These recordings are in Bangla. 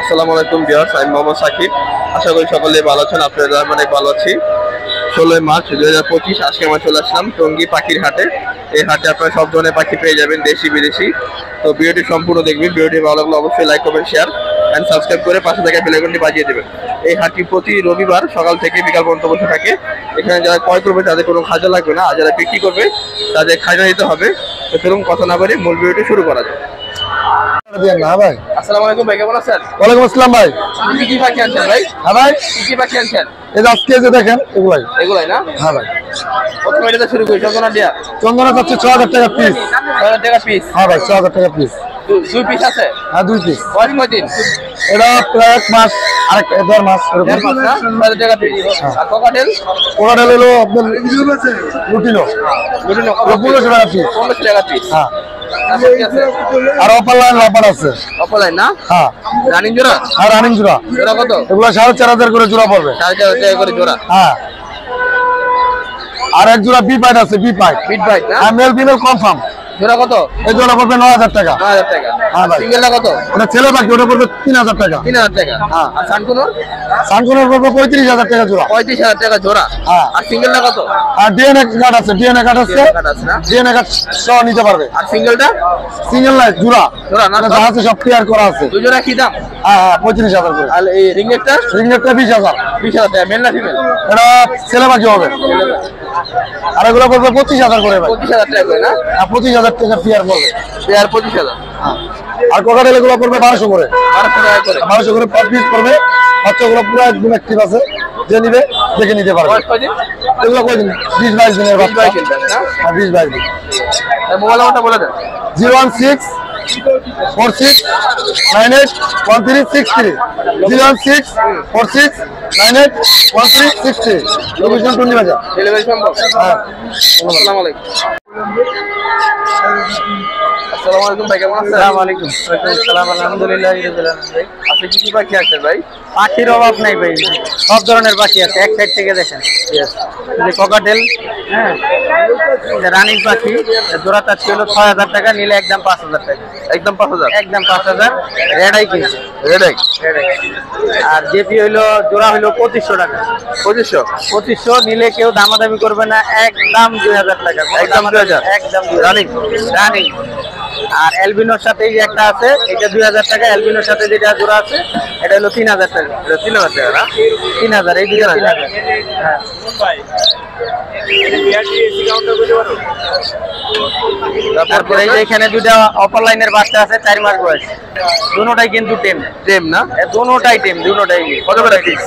আসসালামু আলাইকুম ভিউয়ার্স, আমি মোহাম্মদ সাকিব। আশা করি সকলে ভালো আছেন। আপনারা অনেক ভালো আছি। 16 মার্চ 2025 আজকে আমরা চলে আসলাম টঙ্গী পাখির হাটে। এই হাটে আপনারা সব ধরনের পাখি পেয়ে যাবেন, দেশি বিদেশি। তো ভিডিওটি সম্পূর্ণ দেখবেন। ভিডিওটি ভালো লাগলে অবশ্যই like comment share and subscribe করে পাশে থাকা বেল আইকনটি বাজিয়ে দেবেন। এই হাটটি প্রতি রবিবার সকাল থেকে বিকাল পর্যন্ত বসে থাকে। এখানে যারা ক্রয় করবে তাদের কোনো খাজা লাগবে না, আর যারা বিক্রি করবে তাদের খাজা দিতে হবে। তো চলুন কথা না বলে মূল ভিডিওটি শুরু করা যায়। ভাই আসসালামু আলাইকুম ভাই, কেমন আছেন? ওয়ালাইকুম আসসালাম ভাই। কি পাখি আনছেন ভাই? হ্যাঁ ভাই, কি পাখি আনছেন? এই যে আজকে যে দেখেন এগুলাই না? হ্যাঁ ভাই, প্রথমে এটা শুরু করি চন্দনা দিয়া। চন্দনা যাচ্ছে 6000 টাকা পিস। 6000 টাকা পিস? হ্যাঁ ভাই, 6000 টাকা পিস। দুই পিস আছে? হ্যাঁ, 2 পিস। বয়স কয়দিন? এটা প্রায় 1 মাস, আরেক 1.5 মাস এরকম। 1.5 মাস না? 6000 টাকা পিস। আর কোকাটেল? কোকাটেল হলো আপনার লুটিনো। লুটিনো 1500 টাকা পিস। 1500 টাকা পিস। হ্যাঁ। তারপর কি আছে? আর অপালাইন লাপার আছে। অপলাইন না? হ্যাঁ। রানিং জোড়া? আর রানিং জোড়া। জোড়া কত? এগুলো 4500 করে জোড়া পড়বে। 4500 টাকা করে জোড়া? হ্যাঁ। আর এক জোড়া বি পাইট আছে, বি পাইট। বিট বাইট না? আর মেল ফিমেল কনফার্ম। জোড়া কত? এই জোড়া পড়বে 9000 টাকা। 9000 টাকা। হ্যাঁ ভাই। সিঙ্গেলটা কত? ওটা ছেলে পাখি, ওটা পড়বে 3000 টাকা। 3000 টাকা। হ্যাঁ। আর সানকুনো? সানকুনোর পড়বে 35000 টাকা জোড়া। 35000 টাকা জোড়া। হ্যাঁ। আর সিঙ্গেলটা কত? আর ডিএনএ কার্ড আছে, ডিএনএ কার্ড আছে, কাট আছে না? ডিএনএ কার্ড সহ নিতে পারবে। আর সিঙ্গেলটা? সিঙ্গেল নাই, জোড়া। জোড়া না? যা আছে সব ক্লিয়ার করা আছে। দুই জোড়া কি দাম? হ্যাঁ হ্যাঁ, 35000 করে। আর এই রিংনেটটা? রিংনেটটা 20000। 20000 টাকা। মেল না ফিমেল? এটা ছেলে পাখি হবে। আর এগুলো পড়বে 25000 করে ভাই। 25000 টাকা করে না? আর 25000 টাকা পিয়ার পড়বে। পেয়ার 25000। হ্যাঁ। আর কোকাটেল এগুলো পড়বে 1200 করে। 1200 টাকা করে। 1200 করে পার পিস পড়বে। বাচ্চাগুলো পুরো একদম অ্যাক্টিভ আছে, যে নিবে দেখে নিতে পারবে। বয়স কয়দিন? এগুলো কয়দিন? 20-22 দিনের বাচ্চা। 22 দিন না? হ্যাঁ, 20-22 দিন। মোবাইল নাম্বারটা বলে দেন। 01646981363। 01646981363। লোকেশন টুন্ডি বাজার। ডেলিভারি সম্ভব? হ্যাঁ। আসসালামু আলাইকুম। আসসালামু আলাইকুম ভাই, কেমন আছেন? আসসালামু আলাইকুম। ওয়ালাইকুম আসসালাম। আলহামদুলিল্লাহ রাব্বিল আলামিন। আপনি কি পাখি আনছেন ভাই? পাখির অভাব নাই ভাই, সব ধরনের পাখি আছে। এক সাইড থেকে দেখেন, এই যে কোকাটেল, হ্যাঁ, এটা রানিং পাখি। জোড়া চাচ্ছি হলো 6000 টাকা, নিলে একদম 5000 টাকা। একদম 5000? একদম 5000। রেডাই কিনছে, রেডাই। রেডাই। আর জেপি হইলো জোড়া হইলো 2500 টাকা। 2500? নিলে কেউ দামাদামি করবে না, একদম 2000 টাকা। একদম 2000? একদম রানিং? রানিং। আর এলবিনোর সাথে এই যে একটা আছে, এটা 2000 টাকা। এলবিনোর সাথে যেটা জোড়া আছে এটা হলো 3000 টাকা। এটা 3000 টাকা না? 3000, এই দুটো 3000। হ্যাঁ। তারপরে এই যে এখানে দুটা অপার লাইনের বাচ্চা আছে, 4 মাস বয়স। দুটোটাই কিন্তু টেম। টেম না? দুটোটাই টেম, দুটোটাই। কত করে পিস?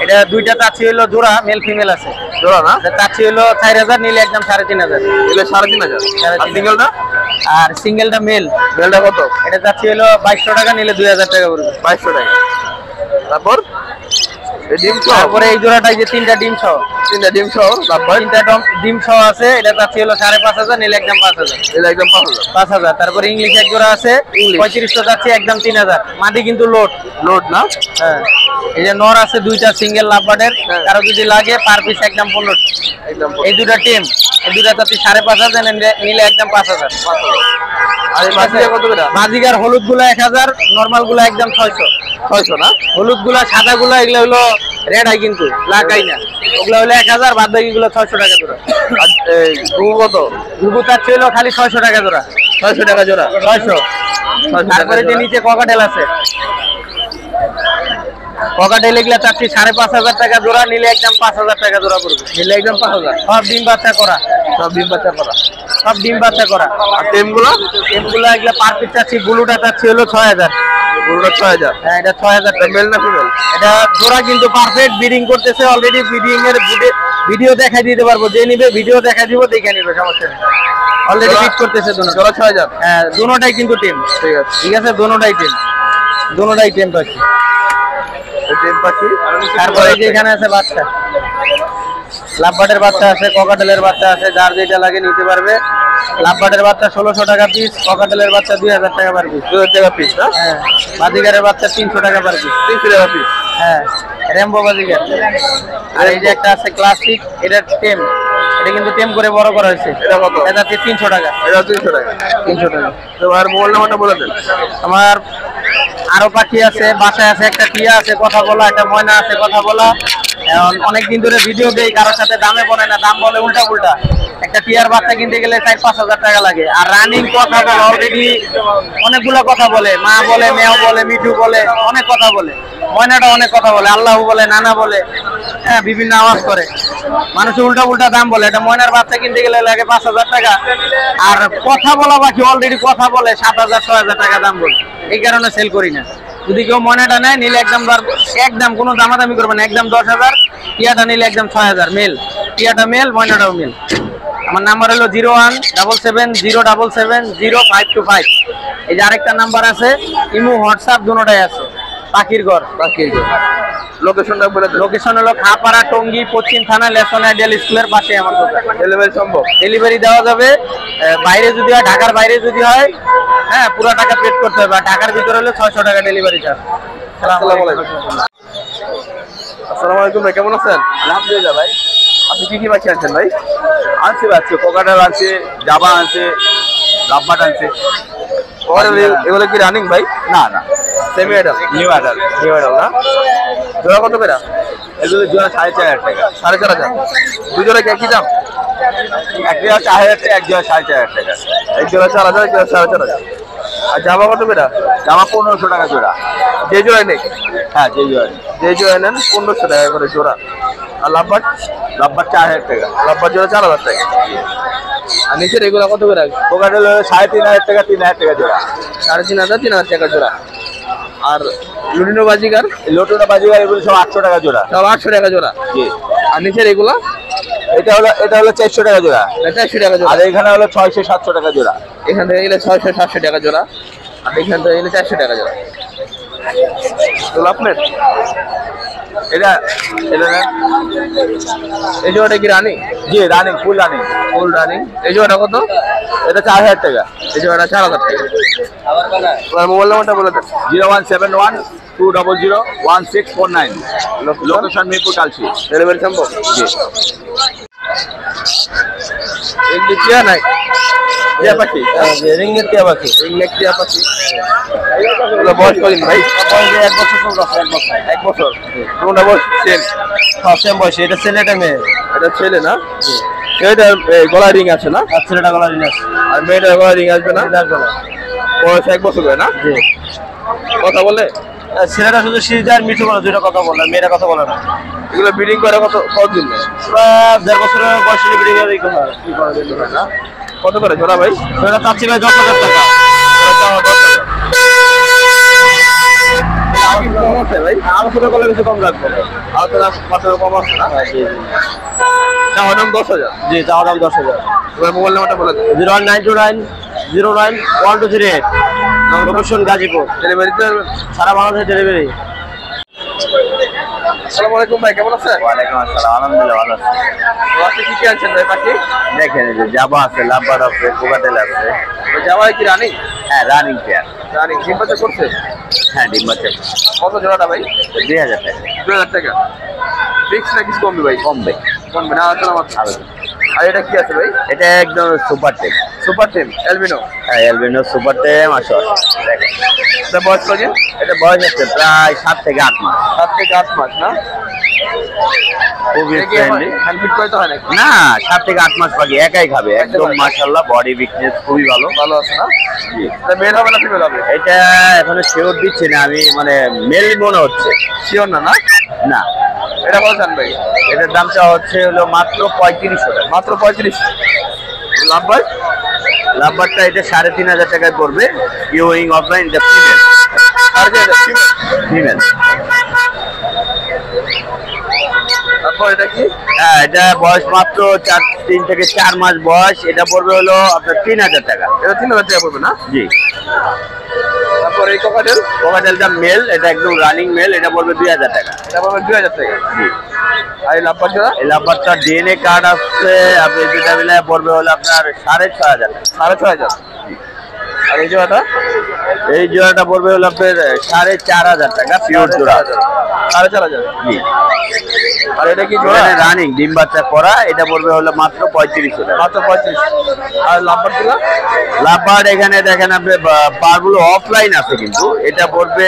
এটা দুইটা চাচ্ছি হলো জোড়া, মেল ফিমেল আছে। জোড়া না? চাচ্ছি হলো 4000, নিলে একদম 3500। এগুলো 3500। আর সিঙ্গেলটা? আর সিঙ্গেলটা মেল, মেলটা কত? এটা চাচ্ছি হলো 2200 টাকা, নিলে 2000 টাকা পড়বে। 2200 টাকা। তারপর এই ডিম সহ? তারপরে এই জোড়াটাই যে 3টা ডিম সহ। 3টা ডিম সহ? তারপর 3টা ডিম সহ আছে, এটা চাচ্ছি হলো 5500, নিলে একদম 5000। এটা একদম 5000? 5000। তারপরে ইংলিশ এক জোড়া আছে, 3500 যাচ্ছে, একদম 3000। মাটি কিন্তু লোড। লোড না? হ্যাঁ। এই যে নর আছে দুইটা, সিঙ্গেল লাভবার্ডের। কারো যদি লাগে পার পিস একদম 1500। একদম। এই দুটা টিম, এই দুটা চাচ্ছি 5500, নিলে একদম 5000। আর এই বাকিটা কত করে? বাজিগার হলুদ গুলা 1000, নরমাল গুলা একদম 600। 600 না? হলুদ গুলা, সাদা গুলা এগুলো হলো রেড আই, কিন্তু ব্ল্যাক আই না। ওগুলা হলো 1000, বাদ বাকি গুলো 600 টাকা জোড়া। আর এই ঘুঘু কত? ঘুঘু চাচ্ছি হলো খালি 600 টাকা জোড়া। 600 টাকা জোড়া? 600। তারপরে যে নিচে ককাটেল আছে, ককাটেল এগুলা চাচ্ছি 5500 টাকা জোড়া, নিলে একদম 5000 টাকা জোড়া পড়বে। নিলে একদম 5000? সব ডিম বাচ্চা করা। সব ডিম বাচ্চা করা? সব ডিম বাচ্চা করা। আর টেমগুলো? টেমগুলো এগুলা পার পিস চাচ্ছি, ব্লুটা চাচ্ছি হলো 6000। পুরোটা 6000? হ্যাঁ, এটা 6000 টাকা। মেল না ফিমেল? এটা জোড়া কিন্তু পারফেক্ট ব্রিডিং করতেছে অলরেডি। ব্রিডিং এর ভিডিও দেখাই দিতে পারবো, যে নিবে ভিডিও দেখাই দিব, দেখে নিবে, সমস্যা নেই। অলরেডি ফিট করতেছে দুটো। জোড়া 6000? হ্যাঁ, দুটোটাই কিন্তু টিম। ঠিক আছে। ঠিক আছে, দুটোটাই টিম। দুটোটাই টিম পাখি। এই টেম পাখি? তারপরে এই যে এখানে আছে বাচ্চা, লাভবার্ডের বাচ্চা আছে, ককাটেলের বাচ্চা আছে, যার যেটা লাগে নিতে পারবে। লাভবার্ডের বাচ্চা 1600 টাকা পিস, ককাটেলের বাচ্চা 2000 টাকা পার পিস। 2000 টাকা পিস না? হ্যাঁ। বাজিগারের বাচ্চা 300 টাকা পার পিস। 300 টাকা পিস? হ্যাঁ, রেমবো বাজিগার। আর এই যে একটা আছে ক্লাসিক, এটা টেম। এটা কিন্তু টেম করে বড় করা হয়েছে। এটা কত? এটা 300 টাকা। এটা 300 টাকা? 300 টাকা। তো আর মোবাইল নাম্বারটা বলে দেন। আমার আরো পাখি আছে, বাসায় আছে, একটা টিয়া আছে কথা বলা, একটা ময়না আছে কথা বলা। এখন অনেকদিন ধরে ভিডিও দেই, কারোর সাথে দামে বলে না, দাম বলে উল্টা উল্টা। একটা টিয়ার বাচ্চা কিনতে গেলে 4-5 হাজার টাকা লাগে। আর রানিং কথা বলে অলরেডি অনেকগুলো কথা বলে, মা বলে, মেয়েও বলে, মিঠু বলে, অনেক কথা বলে। ময়নাটা অনেক কথা বলে, আল্লাহ বলে, নানা বলে, হ্যাঁ বিভিন্ন আওয়াজ করে। মানুষ উল্টা উল্টা দাম বলে। এটা ময়নার বাচ্চা কিনতে গেলে লাগে 5 হাজার টাকা। আর কথা বলা পাখি অলরেডি কথা বলে 7 হাজার 6 হাজার টাকা দাম বলে। এই কারণে সেল করি না। যদি কেউ ময়নাটা নেয় নিলে একদম কোনো দামাদামি করবে না, একদম 10 হাজার। টিয়াটা নিলে একদম 6 হাজার। মেল, টিয়াটা মেল, ময়নাটাও মেল। আমার নাম্বার হলো 0177707525। এই যে আরেকটা নাম্বার আছে, ইমো হোয়াটসঅ্যাপ দুটোটাই আছে। পাখির ঘর। লোকেশনটা বলে দেন। লোকেশন হলো খাপাড়া, টঙ্গী, পশ্চিম থানা, লেসন আইডিয়াল স্কুলের পাশে আমার দোকান। ডেলিভারি সম্ভব? ডেলিভারি দেওয়া যাবে। বাইরে যদি হয়, ঢাকার বাইরে যদি হয়, হ্যাঁ পুরো টাকা পেড করতে হবে। আর ঢাকার ভিতরে হলে 600 টাকা ডেলিভারি চার্জ। আসসালামু আলাইকুম ভাই, কেমন আছেন? আলহামদুলিল্লাহ ভাই। আপনি কি কি পাখি আনছেন ভাই? আনছে কোকাটেল আছে, জাবা আছে, লাভবাট আছে। এগুলো কি রানিং ভাই? না না, semi adult. New adult. New adult না? জোড়া কত করে? এগুলো জোড়া 4,500 টাকা। 4,500। দুই জোড়া কি একই দাম? এক জোড়া 4,000 টাকা, এক জোড়া 4,500 টাকা। এক জোড়া 4,000, এক জোড়া 4,500। আর জামা কত করে? জামা 1500 টাকা জোড়া। যে জোড়াই নেই? হ্যাঁ, যে জোড়া। যে জোড়াই নেন 1500 টাকা করে জোড়া। আর লাভবাট? লাভবাট 4,000 টাকা। লাভবাট জোড়া 4,000 টাকা। আর নিচের এগুলো কত করে? কোকাটেল 3,500 টাকা, 3,000 টাকা জোড়া। 3,500, 3,000 টাকা জোড়া। আর লুটিনো বাজিকার? লোটনা বাজিগার এগুলো সব 800 টাকা জোড়া। সব 800 টাকা জোড়া। জি। আর নিচের এগুলা? এটা হলো 400 টাকা জোড়া। 400 টাকা জোড়া। আর এখানে হলো 600-700 টাকা জোড়া। এখান থেকে গেলে 600-700 টাকা জোড়া। আর এখান থেকে গেলে 400 টাকা জোড়া। তো আপনার এটা এটা না, এই জোড়াটা কি রানিং? জি running, full running. Full running. এই জোড়াটা কত? এটা 4,000 টাকা। এই জোড়াটা 4,000 টাকা। আপনার মোবাইল নাম্বারটা বলে দেন। 0171-200-1649। লোকেশন মিরপুর কালচি। ডেলিভারি সম্ভব? জি। এগুলি টিয়া নাই? টিয়া পাখি? রিংনেট টিয়া পাখি। রিংনেট টিয়া পাখি। এগুলো বয়স কদিন ভাই? 1 বছর চলছে। 1 বছর। কোনটা বয়স? সেম। সেম বয়স। এটা ছেলে, এটা মেয়ে। এটা ছেলে না? এটা গলায় রিং আছে না? আর ছেলেটা গলা রিং আছে। আর মেয়েটার গলায় রিং আসবে না? বয়স 1 বছর করে না? জি। কথা বলে? ছেলেটা শুধু সিজা আর মিঠু বলে, দুইটা কথা বলে, মেয়েরা কথা বলে না। এগুলো ব্রিডিং করে কতদিন? 1.5 বছরের বয়সে ব্রিডিং এর কি করে দিতে হয় না? কত করে জোড়া ভাই? এটা চাচ্ছি ভাই 10,000 টাকা। কম আছে ভাই? আলোচনা করলে কিছু কম রাখবো। আলোচনা মাত্র কম আছে না? চাওয়া দাম 10,000। জি, চাওয়া দাম 10,000। তোমার মোবাইল নাম্বারটা বলে দেন। 01929091238। লোকেশন গাজীপুর। ডেলিভারিতে সারা বাংলাদেশে ডেলিভারি। আসসালামু আলাইকুম ভাই, কেমন আছেন? ওয়ালাইকুম আসসালাম, আলহামদুলিল্লাহ ভালো আছি। তো আজকে কি কি আনছেন ভাই পাখি? দেখেন এই যে জাবা আছে, লাভবার্ড আছে, কোকাটেল আছে। ওই জামাই কি রানিং? হ্যাঁ, রানিং পেয়ার। রানিং। ডিম বাচ্চা করছে? হ্যাঁ, ডিম বাচ্চা। কত জোড়াটা ভাই? 2,000 টাকা। 2,000 টাকা। ফিক্স না কিছু কমবে ভাই? কমবে। কমবে না? আলোচনা মাত্র। আর এটা কি আছে ভাই? এটা একদম সুপার টেম। সুপার টেম এলবিনো? হ্যাঁ, এলবিনো সুপার টেম আসো। দেখেন এটা বয়স কদিন? এটা বয়স আছে প্রায় 7 থেকে 8 মাস। 7 থেকে 8 মাস না? খুবই ফ্রেন্ডলি। হ্যান্ড ফিট করতে হয় নাকি? না, 7 থেকে 8 মাস পাখি একাই খাবে। একদম মাশাআল্লাহ, বডি ফিটনেস খুবই ভালো। ভালো আছে না? জি। এটা মেল হবে না ফিমেল হবে? এটা এখনো শিওর দিচ্ছি না আমি, মানে মেল মনে হচ্ছে। শিওর না? না না। এটা কত জান ভাই? এটার দামটা হচ্ছে হলো মাত্র 3500 টাকা। মাত্র 35। লাভ ভাই? লাভবারটা এটা 3,500 টাকায় পড়বে। ইউইং অফলাইন, এটা ফিমেল। আর যে এটা ফিমেল। তারপর এটা কি? হ্যাঁ, এটা বয়স মাত্র 3 থেকে 4 মাস বয়স। এটা পড়বে হলো আপনার 3,000 টাকা। এটা 3,000 টাকা পড়বে না? জি। তারপর এই কোকাটেল? কোকাটেলটা মেল, এটা একদম রানিং মেল। এটা পড়বে 2,000 টাকা। এটা পড়বে 2,000 টাকা। জি। আর এই লাভবার জোড়া? এই লাভবারটা ডিএনএ কার্ড আসছে, আপনি যেটা মিলে পড়বে হলো আপনার 6,500 টাকা। 6,500। আর এই জোড়াটা? এই জোড়াটা পড়বে হলো আপনার 4,500 টাকা পিওর জোড়া। 4,500? জি। আর এটা কি জোড়া? রানিং ডিম বাচ্চা করা, এটা পড়বে হলো মাত্র 3500 টাকা। মাত্র 35। আর লাম্বার গুলা? লাভবার্ড এখানে দেখেন আপনি পারগুলো অফলাইন আছে, কিন্তু এটা পড়বে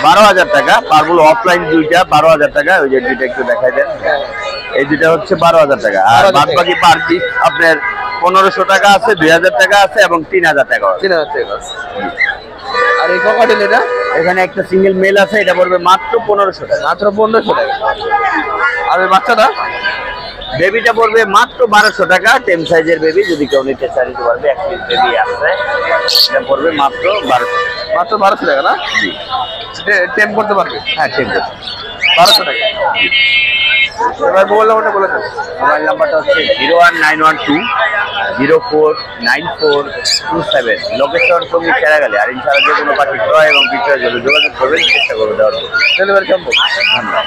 12,000 টাকা। পারগুলো অফলাইন দুইটা 12,000 টাকা। ওই যে দুইটা একটু দেখাই দেন, এই দুইটা হচ্ছে 12,000 টাকা। আর 12,000 বাদ বাকি পার পিস আপনার 1500 টাকা আছে, 2,000 টাকা আছে এবং 3,000 টাকা আছে। 3,000 টাকা আছে। আর এই ককাটেল এটা? এখানে একটা সিঙ্গেল মেল আছে, এটা পড়বে মাত্র 1500 টাকা। মাত্র 1500 টাকা। আর এই বাচ্চাটা? বেবিটা পড়বে মাত্র 1200 টাকা। টেম সাইজের বেবি, যদি কেউ নিতে চায় নিতে পারবে। 1 পিস বেবি আছে, এটা পড়বে মাত্র 1200। মাত্র 1200 টাকা না? জি। টেম করতে পারবে? হ্যাঁ, ঠিক আছে। 1200 টাকা। এবার মোবাইল নাম্বারটা বলে দেন। মোবাইল নাম্বারটা হচ্ছে 01912 0949427। লোকেশন সঙ্গে চেরাগালি। আর ইনশাআল্লাহ যে কোনো পাখি ক্রয় এবং বিক্রয়ের জন্য যোগাযোগ করবেন, চেষ্টা করবো দেওয়ার জন্য। ডেলিভারি কেমন? ধন্যবাদ।